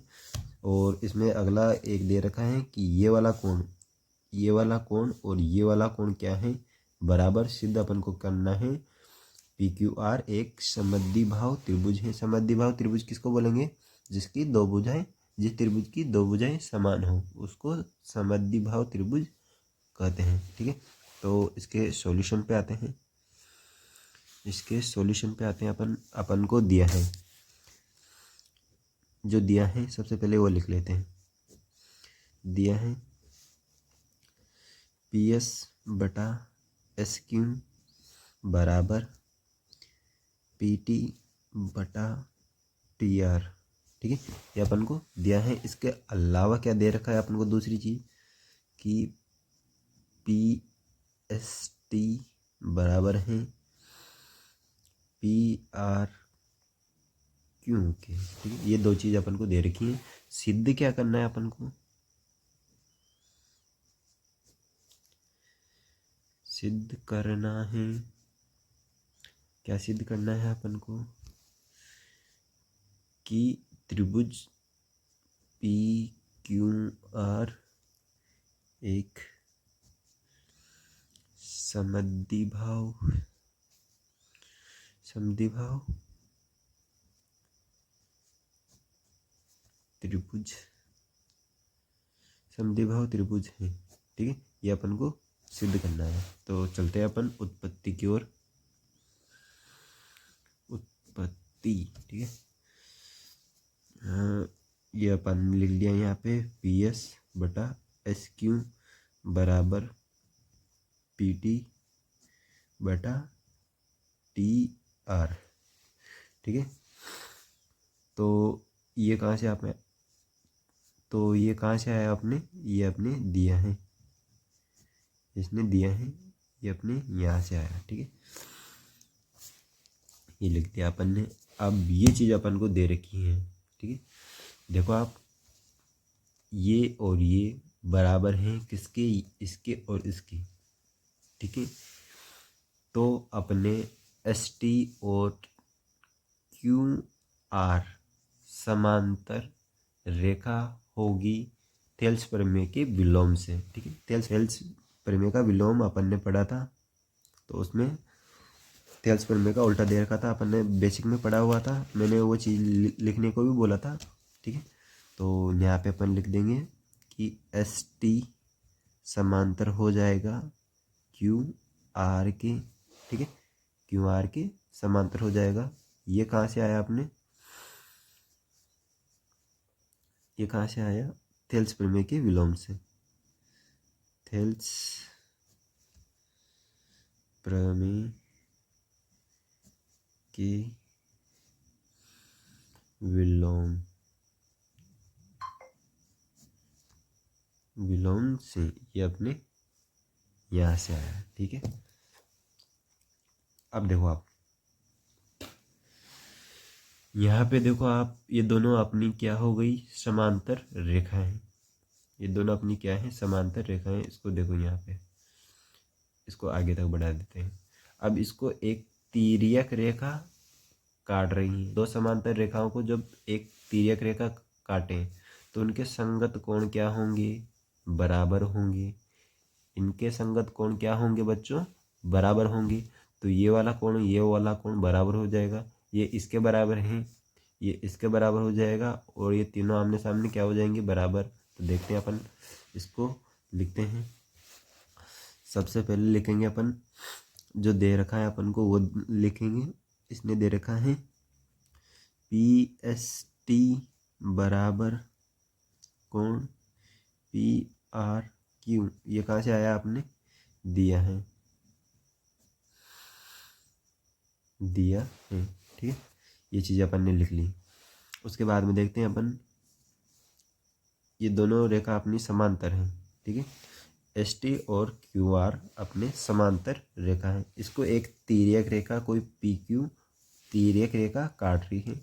और इसमें अगला एक दे रखा है कि ये वाला कोण और ये वाला कोण क्या है, बराबर सिद्ध अपन को करना है। PQR एक समद्विबाहु त्रिभुज है। समद्विबाहु त्रिभुज किसको बोलेंगे, जिसकी 2 भुजाएं, जिस त्रिभुज की 2 भुजाएं समान हो उसको समद्विबाहु त्रिभुज कहते हैं, ठीक है। तो इसके सॉल्यूशन पे आते हैं। अपन को दिया है, जो दिया है सबसे पहले वो लिख लेते हैं। दिया है PS बटा SQ बराबर PT बटा TR, ठीक है। ये अपन को दिया है। इसके अलावा क्या दे रखा है अपन को, दूसरी चीज़ कि PST बराबर है PRQ के, ठीक है। ये 2 चीज़ अपन को दे रखी है। सिद्ध क्या करना है अपन को, सिद्ध करना है, क्या सिद्ध करना है अपन को, कि त्रिभुज PQR एक समद्विबाहु त्रिभुज है, ठीक है। ये अपन को सिद्ध करना है। तो चलते हैं अपन उत्पत्ति की ओर। उत्पत्ति, ठीक है। ये अपन लिख लिया यहाँ पे PS बटा SQ बराबर PT बटा TR, ठीक है। तो ये कहाँ से आपने, तो ये कहाँ से आया अपने, ये अपने दिया है, इसने दिया है, ये अपने यहाँ से आया, ठीक है। ये लिख दिया अपन ने। अब ये चीज़ अपन को दे रखी है, ठीक है। देखो आप, ये और ये बराबर हैं किसके, इसके और इसके, ठीक है। तो अपने ST और QR समांतर रेखा होगी थेल्स प्रमेय के विलोम से। ठीक है, थेल्स प्रमेय का विलोम अपन ने पढ़ा था, तो उसमें थेल्स प्रमेय का उल्टा दे रखा था, अपन ने बेसिक में पढ़ा हुआ था, मैंने वो चीज़ लिखने को भी बोला था। ठीक है, तो यहाँ पे अपन लिख देंगे कि एस टी समांतर हो जाएगा क्यू आर के। ठीक है, क्यू आर के समांतर हो जाएगा। ये कहाँ से आया आपने, ये कहाँ से आया, थेल्स प्रमेय के विलोम से। थेल्स प्रमेय के विलोम से ये अपने यहाँ से आया। ठीक है, अब देखो आप यहाँ पे देखो आप, ये दोनों अपनी क्या हो गई, समांतर रेखाएं। ये दोनों अपनी क्या है, समांतर रेखाएं। इसको देखो यहाँ पे, इसको आगे तक बढ़ा देते हैं। अब इसको एक तिर्यक रेखा काट रही है। दो समांतर रेखाओं को जब एक तिर्यक रेखा काटें तो उनके संगत कोण क्या होंगे, बराबर होंगे। इनके संगत कोण क्या होंगे बच्चों, बराबर होंगे। तो ये वाला कोण बराबर हो जाएगा। ये इसके बराबर है, ये इसके बराबर हो जाएगा, और ये तीनों आमने सामने क्या हो जाएंगे, बराबर। तो देखते हैं अपन, इसको लिखते हैं। सबसे पहले लिखेंगे अपन जो दे रखा है अपन को, वो लिखेंगे। इसने दे रखा है पी एस टी बराबर कोण पी आर क्यू। ये कहाँ से आया, आपने दिया है, ठीक है, ये चीज़ अपन ने लिख ली। उसके बाद में देखते हैं अपन, ये दोनों रेखा अपनी समांतर हैं। ठीक है, एस टी और क्यू आर अपने समांतर रेखा है। इसको एक तिर्यक रेखा, कोई पी क्यू तिर्यक रेखा काट रही है,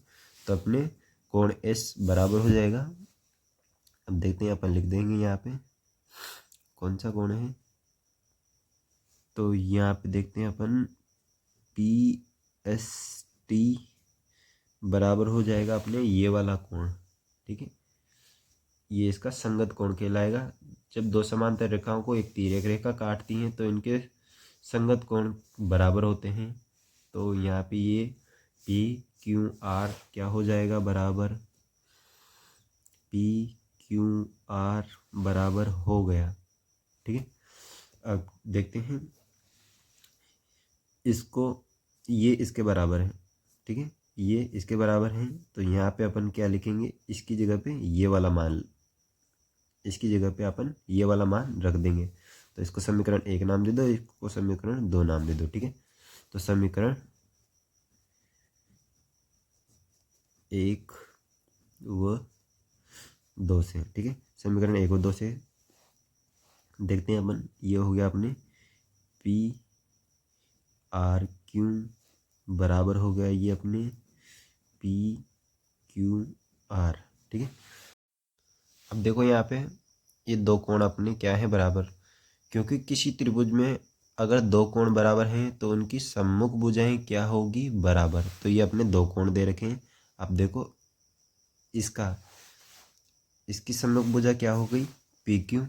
तो अपने कोण एस बराबर हो जाएगा। अब देखते हैं, अपन लिख देंगे यहाँ पे कौन सा कोण है। तो यहाँ पे देखते हैं अपन, पी एस टी बराबर हो जाएगा अपने ये वाला कोण। ठीक है, ये इसका संगत कोण कहलाएगा। जब दो समांतर रेखाओं को एक तिर्यक रेखा काटती हैं तो इनके संगत कोण बराबर होते हैं। तो यहाँ पे ये पी क्यू आर क्या हो जाएगा, बराबर। पी क्यू आर बराबर हो गया। ठीक है, अब देखते हैं इसको, ये इसके बराबर है। ठीक है, ये इसके बराबर है, तो यहाँ पे अपन क्या लिखेंगे, इसकी जगह पे ये वाला मान, इसकी जगह पे अपन ये वाला मान रख देंगे। तो इसको समीकरण 1 नाम दे दो, इसको समीकरण 2 नाम दे दो। ठीक है, तो समीकरण 1 व 2 से, ठीक है, समीकरण 1 व 2 से देखते हैं अपन। ये हो गया अपने पी आर क्यू बराबर हो गया ये अपने पी क्यू आर। ठीक है, अब देखो यहाँ पे ये दो कोण अपने क्या है, बराबर। क्योंकि किसी त्रिभुज में अगर दो कोण बराबर हैं तो उनकी सम्मुख भुजाएं क्या होगी, बराबर। तो ये अपने दो कोण दे रखे हैं। अब देखो इसकी सम्मुख भुजा क्या हो गई, पी क्यू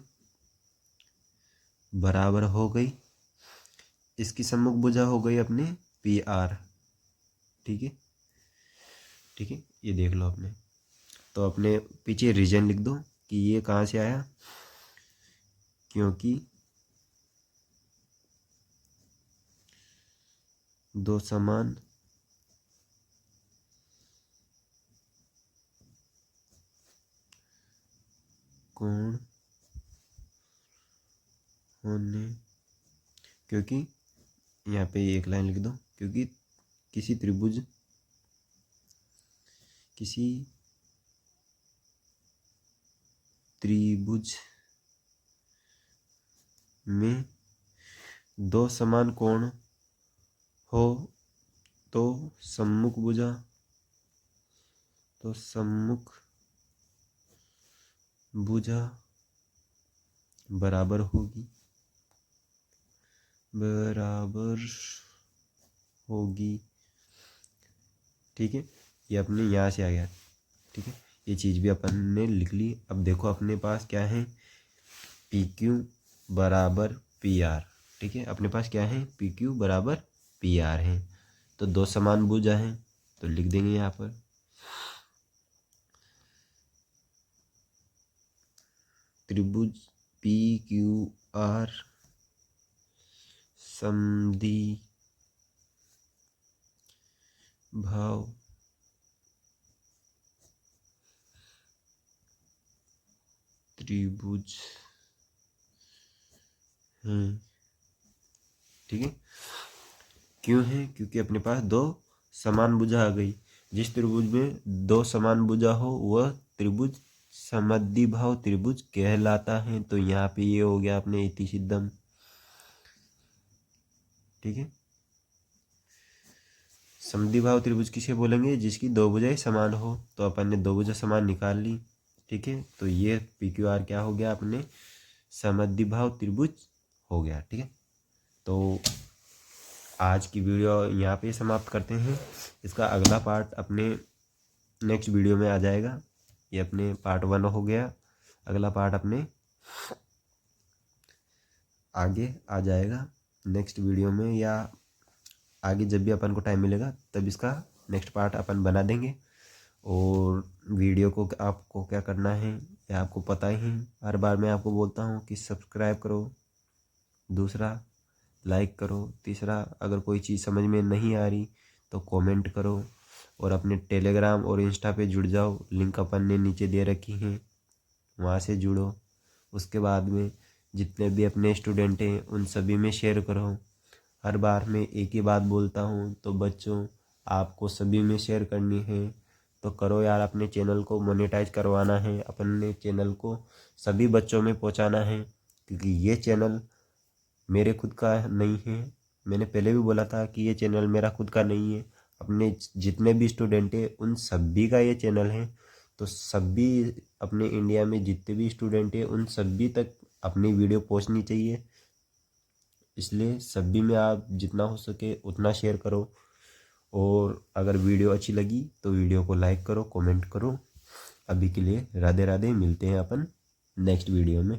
बराबर हो गई, इसकी सम्मुख भुजा हो गई अपने पी आर। ठीक है, ठीक है, ये देख लो अपने। तो अपने पीछे रीजन लिख दो कि ये कहाँ से आया, क्योंकि दो समान कोण होने, क्योंकि यहाँ पे एक लाइन लिख दो, क्योंकि किसी त्रिभुज में दो समान कोण हो तो सम्मुख भुजा बराबर होगी, ठीक है, ये अपने यहाँ से आ गया। ठीक है, ये चीज़ भी अपन ने लिख ली। अब देखो अपने पास क्या है, पी क्यू बराबर पी आर। ठीक है, अपने पास क्या है, पी क्यू बराबर पी आर है। तो दो समान भुजा हैं तो लिख देंगे यहाँ पर त्रिभुज पी क्यू आर समद्विभाव त्रिभुज हैं। ठीक है, क्यों है, क्योंकि अपने पास दो समान भुजा आ गई। जिस त्रिभुज में दो समान भुजा हो वह त्रिभुज समद्विभाव त्रिभुज कहलाता है। तो यहाँ पे ये हो गया अपने इति सिद्धम। ठीक है, समद्विभाव त्रिभुज किसे बोलेंगे, जिसकी दो भुजाएं समान हो। तो अपन ने दो भुजा समान निकाल ली। ठीक है, तो ये पी क्यू आर क्या हो गया, अपने समद्विभाव त्रिभुज हो गया। ठीक है, तो आज की वीडियो यहाँ पे समाप्त करते हैं। इसका अगला पार्ट अपने नेक्स्ट वीडियो में आ जाएगा। ये अपने पार्ट 1 हो गया, अगला पार्ट अपने आगे आ जाएगा नेक्स्ट वीडियो में, या आगे जब भी अपन को टाइम मिलेगा तब इसका नेक्स्ट पार्ट अपन बना देंगे। और वीडियो को आपको क्या करना है या आपको पता ही है, हर बार मैं आपको बोलता हूँ कि सब्सक्राइब करो, दूसरा लाइक करो, तीसरा अगर कोई चीज़ समझ में नहीं आ रही तो कमेंट करो, और अपने टेलीग्राम और इंस्टा पे जुड़ जाओ। लिंक अपन ने नीचे दे रखी हैं, वहाँ से जुड़ो। उसके बाद में जितने भी अपने स्टूडेंट हैं उन सभी में शेयर करो। हर बार मैं एक ही बात बोलता हूँ, तो बच्चों आपको सभी में शेयर करनी है तो करो यार। अपने चैनल को मोनेटाइज करवाना है, अपने चैनल को सभी बच्चों में पहुँचाना है, क्योंकि ये चैनल मेरे खुद का नहीं है। मैंने पहले भी बोला था कि ये चैनल मेरा खुद का नहीं है, अपने जितने भी स्टूडेंट हैं उन सभी का ये चैनल है। तो सभी अपने इंडिया में जितने भी स्टूडेंट हैं उन सभी तक अपनी वीडियो पहुंचनी चाहिए। इसलिए सभी में आप जितना हो सके उतना शेयर करो, और अगर वीडियो अच्छी लगी तो वीडियो को लाइक करो, कमेंट करो। अभी के लिए राधे राधे, मिलते हैं अपन नेक्स्ट वीडियो में।